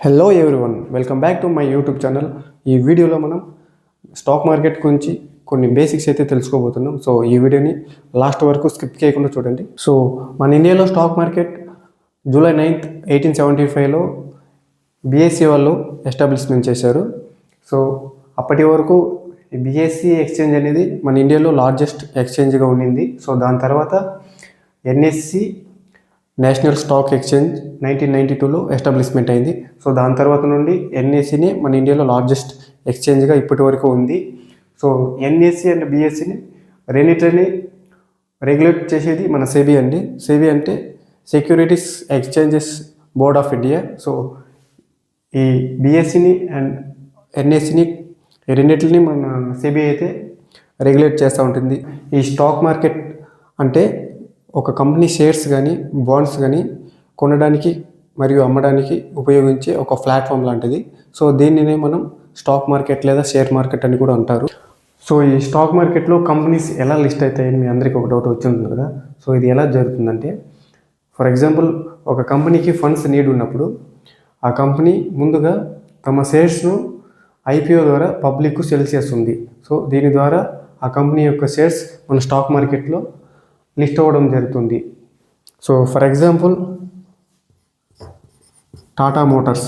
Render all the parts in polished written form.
Hello everyone, welcome back to my YouTube channel. ఈ వీడియోలో మనం స్టాక్ మార్కెట్ గురించి కొన్ని బేసిక్స్ అయితే తెలుసుకోబోతున్నాం. సో ఈ వీడియోని లాస్ట్ వరకు స్కిప్ చేయకుండా చూడండి. సో మన ఇండియాలో స్టాక్ మార్కెట్ జూలై 9, 1875లో బిఎస్సి వాళ్ళు ఎస్టాబ్లిష్మెంట్ చేశారు. సో అప్పటి వరకు ఈ బిఎస్సి ఎక్స్చేంజ్ అనేది మన ఇండియాలో లార్జెస్ట్ ఎక్స్చేంజ్గా ఉండింది. సో దాని తర్వాత ఎన్ఎస్సి నేషనల్ స్టాక్ ఎక్స్చేంజ్ 1992లో ఎస్టాబ్లిష్మెంట్ అయింది. సో దాని తర్వాత నుండి ఎన్ఎస్సిని మన ఇండియాలో లార్జెస్ట్ ఎక్స్చేంజ్గా ఇప్పటి వరకు ఉంది. సో ఎన్ఎస్సి అండ్ బిఎస్సిని రెండింటిని రెగ్యులేట్ చేసేది మన సెబీ అండి. సెబీ అంటే securities exchanges board of India. So ఈ బిఎస్సిని అండ్ ఎన్ఎస్సిని రెండింటిని మన సెబీ అయితే రెగ్యులేట్ చేస్తూ ఉంటుంది. ఈ స్టాక్ మార్కెట్ అంటే ఒక కంపెనీ షేర్స్ కానీ బాండ్స్ కానీ కొనడానికి మరియు అమ్మడానికి ఉపయోగించే ఒక ప్లాట్ఫామ్ లాంటిది. సో దీనినే మనం స్టాక్ మార్కెట్ లేదా షేర్ మార్కెట్ అని కూడా అంటారు. సో ఈ స్టాక్ మార్కెట్లో కంపెనీస్ ఎలా లిస్ట్ అవుతాయని మీ అందరికీ ఒక డౌట్ వచ్చి ఉంటుంది కదా. సో ఇది ఎలా జరుగుతుందంటే, ఫర్ ఎగ్జాంపుల్ ఒక కంపెనీకి ఫండ్స్ నీడ్ ఉన్నప్పుడు ఆ కంపెనీ ముందుగా తమ షేర్స్ను ఐపీఓ ద్వారా పబ్లిక్కు సెల్ చేస్తుంది. సో దీని ద్వారా ఆ కంపెనీ యొక్క షేర్స్ మన స్టాక్ మార్కెట్లో లిస్ట్ అవ్వడం జరుగుతుంది. So for example Tata Motors.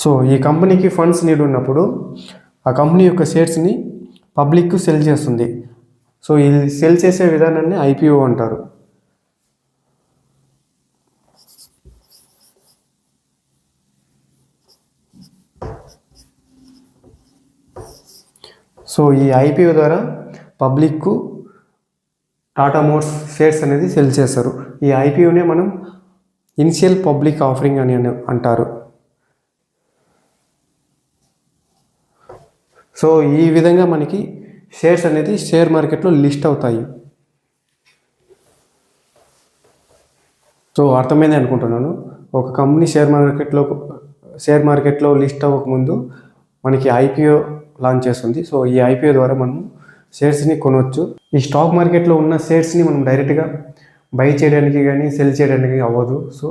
So ఈ కంపెనీకి ఫండ్స్ నీడ్ ఉన్నప్పుడు ఆ కంపెనీ యొక్క షేర్స్ని పబ్లిక్కు సెల్ చేస్తుంది. సో ఈ సెల్ చేసే విధానాన్ని ఐపీఓ అంటారు. సో ఈ ఐపీఓ ద్వారా పబ్లిక్కు టాటా మోటార్స్ షేర్స్ అనేది సెల్ చేస్తారు. ఈ ఐపీఓనే మనం ఇనిషియల్ పబ్లిక్ ఆఫరింగ్ అని అంటారు. సో ఈ విధంగా మనకి షేర్స్ అనేది షేర్ మార్కెట్లో లిస్ట్ అవుతాయి. సో అర్థమైంది అనుకుంటున్నాను. ఒక కంపెనీ షేర్ మార్కెట్లో లిస్ట్ అవ్వకముందు మనకి ఐపీఓ లాంచ్ చేస్తుంది. సో ఈ ఐపీఓ ద్వారా మనం షేర్స్ని కొనవచ్చు. ఈ స్టాక్ మార్కెట్లో ఉన్న షేర్స్ని మనం డైరెక్ట్గా బై చేయడానికి కానీ సెల్ చేయడానికి అవ్వదు. సో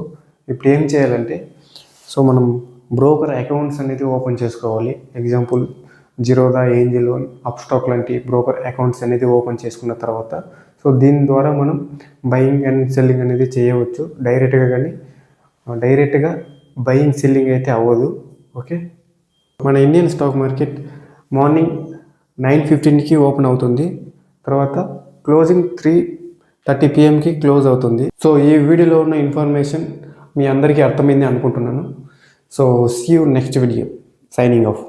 ఇప్పుడు ఏం చేయాలంటే, సో మనం బ్రోకర్ అకౌంట్స్ అనేది ఓపెన్ చేసుకోవాలి. ఎగ్జాంపుల్ జిరోదా, ఏంజిల్, అప్స్టాక్ లాంటి బ్రోకర్ అకౌంట్స్ అనేది ఓపెన్ చేసుకున్న తర్వాత సో దీని ద్వారా మనం బయింగ్ అండ్ సెల్లింగ్ అనేది చేయవచ్చు. డైరెక్ట్గా బయింగ్ సెల్లింగ్ అయితే అవ్వదు. ఓకే, మన ఇండియన్ స్టాక్ మార్కెట్ మార్నింగ్ 9:15కి ఓపెన్ అవుతుంది. తర్వాత క్లోజింగ్ 3:30 PM క్లోజ్ అవుతుంది. సో ఈ వీడియోలో ఉన్న ఇన్ఫర్మేషన్ మీ అందరికీ అర్థమైంది అనుకుంటున్నాను. So see you next video. Signing of.